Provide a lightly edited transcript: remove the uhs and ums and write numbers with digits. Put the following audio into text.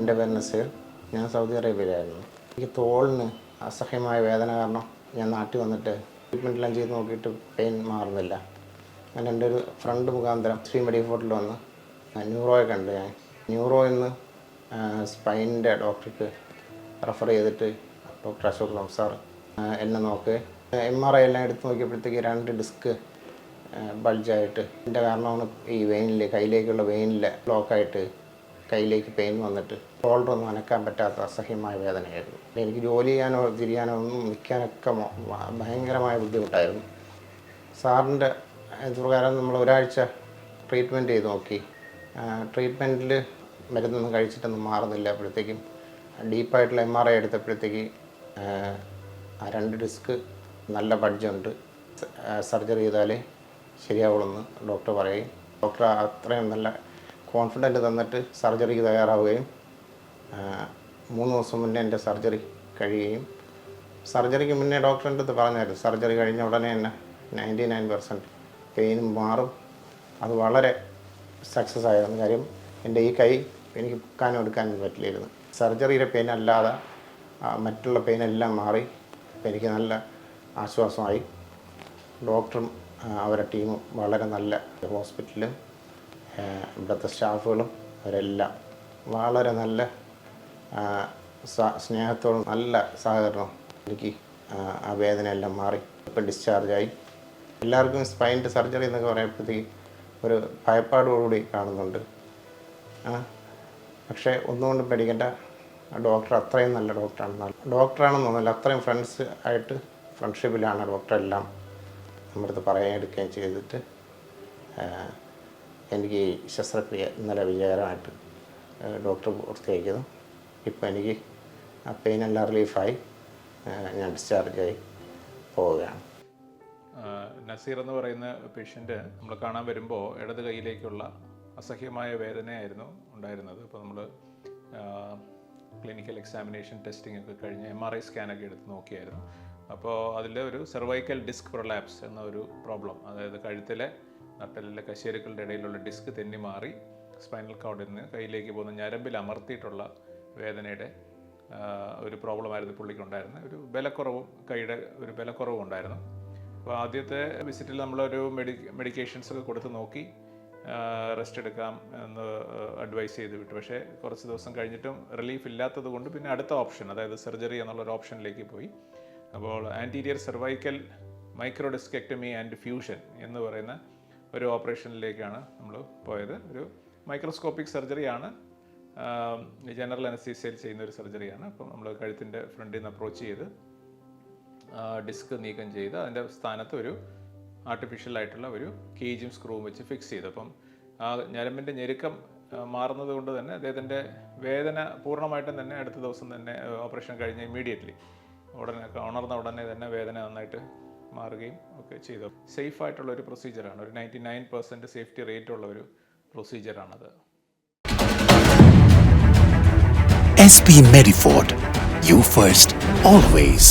എൻ്റെ പേര് നസീർ. ഞാൻ സൗദി അറേബ്യയിലായിരുന്നു. എനിക്ക് തോളിന് അസഹ്യമായ വേദന കാരണം ഞാൻ നാട്ടിൽ വന്നിട്ട് ട്രീറ്റ്മെൻറ്റെല്ലാം ചെയ്ത് നോക്കിയിട്ട് പെയിൻ മാറുന്നില്ല. ഞാൻ എൻ്റെ ഒരു ഫ്രണ്ട് മുഖാന്തരം മെഡിക്കൽ വന്ന് ന്യൂറോയെ കണ്ട്. ഞാൻ ന്യൂറോയിൽ നിന്ന് സ്പൈനിൻ്റെ ഡോക്ടർക്ക് റെഫർ ചെയ്തിട്ട് ഡോക്ടർ അശോക് സാർ എന്നെ നോക്ക് MRI എല്ലാം എടുത്ത് നോക്കിയപ്പോഴത്തേക്ക് 2 ഡിസ്ക് ബൾജായിട്ട് എൻ്റെ കാരണമാണ് ഈ വെയിനിൽ കയ്യിലേക്കുള്ള വെയിനിൽ ബ്ലോക്കായിട്ട് കയ്യിലേക്ക് പെയിൻ വന്നിട്ട് ഷോൾഡറൊന്നും അനക്കാൻ പറ്റാത്ത അസഹ്യമായ വേദനയായിരുന്നു. എനിക്ക് ജോലി ചെയ്യാനോ തിരിയാനോ ഒന്നും നിൽക്കാനൊക്കെ ഭയങ്കരമായ ബുദ്ധിമുട്ടായിരുന്നു. സാറിൻ്റെ പ്രകാരം നമ്മൾ ഒരാഴ്ച ട്രീറ്റ്മെൻറ്റ് ചെയ്ത് നോക്കി. ട്രീറ്റ്മെൻറ്റിൽ മരുന്നൊന്നും കഴിച്ചിട്ടൊന്നും മാറുന്നില്ല. അപ്പോഴത്തേക്കും ഡീപ്പായിട്ടുള്ള MRI എടുത്തപ്പോഴത്തേക്ക് 2 ഡിസ്ക് നല്ല ബഡ്ജുണ്ട്, സർജറി ചെയ്താലേ ശരിയാവുള്ളൂ ഡോക്ടർ പറയും. ഡോക്ടർ അത്രയും നല്ല കോൺഫിഡൻറ്റ് തന്നിട്ട് സർജറിക്ക് തയ്യാറാവുകയും 3 ദിവസം മുന്നേ എൻ്റെ സർജറി കഴിയുകയും, സർജറിക്ക് മുന്നേ ഡോക്ടറിൻ്റെ അടുത്ത് പറഞ്ഞായിരുന്നു സർജറി കഴിഞ്ഞ ഉടനെ തന്നെ 99% പെയിനും മാറും. അത് വളരെ സക്സസ് ആയിരുന്നു. കാര്യം എൻ്റെ ഈ കൈ എനിക്ക് പൊക്കാനും എടുക്കാനും പറ്റില്ലായിരുന്നു. സർജറിയുടെ പെയിൻ അല്ലാതെ മറ്റുള്ള പെയിനെല്ലാം മാറി എനിക്ക് നല്ല ആശ്വാസമായി. ഡോക്ടറും അവരുടെ ടീമും വളരെ നല്ല ഹോസ്പിറ്റലും ഇവിടുത്തെ സ്റ്റാഫുകളും അവരെല്ലാം വളരെ നല്ല സ്നേഹത്തോടും നല്ല സഹകരണം. എനിക്ക് ആ വേദനയെല്ലാം മാറി ഇപ്പം ഡിസ്ചാർജായി. എല്ലാവർക്കും സ്പൈൻ്റെ സർജറി എന്നൊക്കെ പറയുമ്പോഴത്തേക്ക് ഒരു ഭയപ്പാടോടുകൂടി കാണുന്നുണ്ട്. പക്ഷേ ഒന്നുകൊണ്ടും പേടിക്കേണ്ട, ഡോക്ടർ അത്രയും നല്ല ഡോക്ടറാണെന്ന് തോന്നില്ല. അത്രയും ഫ്രണ്ട്സ് ആയിട്ട് ഫ്രണ്ട്ഷിപ്പിലാണ് ഡോക്ടറെല്ലാം നമ്മുടെ അടുത്ത് എടുക്കുകയും ചെയ്തിട്ട് എനിക്ക് ശസ്ത്രക്രിയ ഇന്നലെ വിജയകരമായിട്ട് ഡോക്ടർ പൂർത്തിയാക്കിയതും ഇപ്പോൾ എനിക്ക് ആ പെയിനെല്ലാം റിലീഫായി ഞാൻ ഡിസ്ചാർജായി പോവുകയാണ്. നസീർ എന്ന് പറയുന്ന പേഷ്യൻ്റ് നമ്മൾ കാണാൻ വരുമ്പോൾ ഇടത് കൈയിലേക്കുള്ള അസഹ്യമായ വേദനയായിരുന്നു ഉണ്ടായിരുന്നത്. അപ്പോൾ നമ്മൾ ക്ലിനിക്കൽ എക്സാമിനേഷൻ ടെസ്റ്റിംഗ് ഒക്കെ കഴിഞ്ഞ് MRI സ്കാനൊക്കെ എടുത്ത് നോക്കിയായിരുന്നു. അപ്പോൾ അതിൽ ഒരു സെർവൈക്കൽ ഡിസ്ക് പ്രൊലാപ്സ് എന്ന ഒരു പ്രോബ്ലം, അതായത് കഴുത്തിലെ നട്ടലിലെ കശേരുക്കളുടെ ഇടയിലുള്ള ഡിസ്ക് തെന്നി മാറി സ്പൈനൽ കോഡിൽ നിന്ന് കയ്യിലേക്ക് പോകുന്ന ഞരമ്പിൽ അമർത്തിയിട്ടുള്ള വേദനയുടെ ഒരു പ്രോബ്ലമായിരുന്നു പുള്ളിക്കുണ്ടായിരുന്നത്. ഒരു ബലക്കുറവും കൈയുടെ ഒരു ബലക്കുറവും ഉണ്ടായിരുന്നു. അപ്പോൾ ആദ്യത്തെ വിസിറ്റിൽ നമ്മളൊരു മെഡിക്കേഷൻസ് ഒക്കെ കൊടുത്ത് നോക്കി റെസ്റ്റ് എടുക്കാം എന്ന് അഡ്വൈസ് ചെയ്ത് വിട്ടു. പക്ഷേ കുറച്ച് ദിവസം കഴിഞ്ഞിട്ടും റിലീഫ് ഇല്ലാത്തത് കൊണ്ട് പിന്നെ അടുത്ത ഓപ്ഷൻ, അതായത് സർജറി എന്നുള്ളൊരു ഓപ്ഷനിലേക്ക് പോയി. അപ്പോൾ ആൻറ്റീരിയർ സെർവൈക്കൽ മൈക്രോഡിസ്കെക്ടമി ആൻഡ് ഫ്യൂഷൻ എന്ന് പറയുന്ന ഒരു ഓപ്പറേഷനിലേക്കാണ് നമ്മൾ പോയത്. ഒരു മൈക്രോസ്കോപ്പിക് സർജറിയാണ്, ജനറൽ അനസ്തീസിയയിൽ ചെയ്യുന്ന ഒരു സർജറിയാണ്. അപ്പം നമ്മൾ കഴുത്തിൻ്റെ ഫ്രണ്ടിൽ നിന്ന് അപ്രോച്ച് ചെയ്ത് ഡിസ്ക് നീക്കം ചെയ്ത് അതിൻ്റെ സ്ഥാനത്ത് ഒരു ആർട്ടിഫിഷ്യലായിട്ടുള്ള ഒരു കേജും സ്ക്രൂവും വെച്ച് ഫിക്സ് ചെയ്തു. അപ്പം ആ ഞരമ്പിൻ്റെ ഞെരുക്കം മാറുന്നത് കൊണ്ട് തന്നെ അദ്ദേഹത്തിൻ്റെ വേദന പൂർണ്ണമായിട്ടും തന്നെ അടുത്ത ദിവസം തന്നെ ഓപ്പറേഷൻ കഴിഞ്ഞ് ഇമ്മീഡിയറ്റ്ലി ഉണർന്ന ഉടനെ തന്നെ വേദന നന്നായിട്ട് മാറുകയും ഒക്കെ ചെയ്തു. സേഫ് ആയിട്ടുള്ള ഒരു പ്രൊസീജിയറാണ്, ഒരു 99% സേഫ്റ്റി റേറ്റ് ഉള്ള ഒരു പ്രൊസീജിയറാണത്. SP Mediford, you first, always.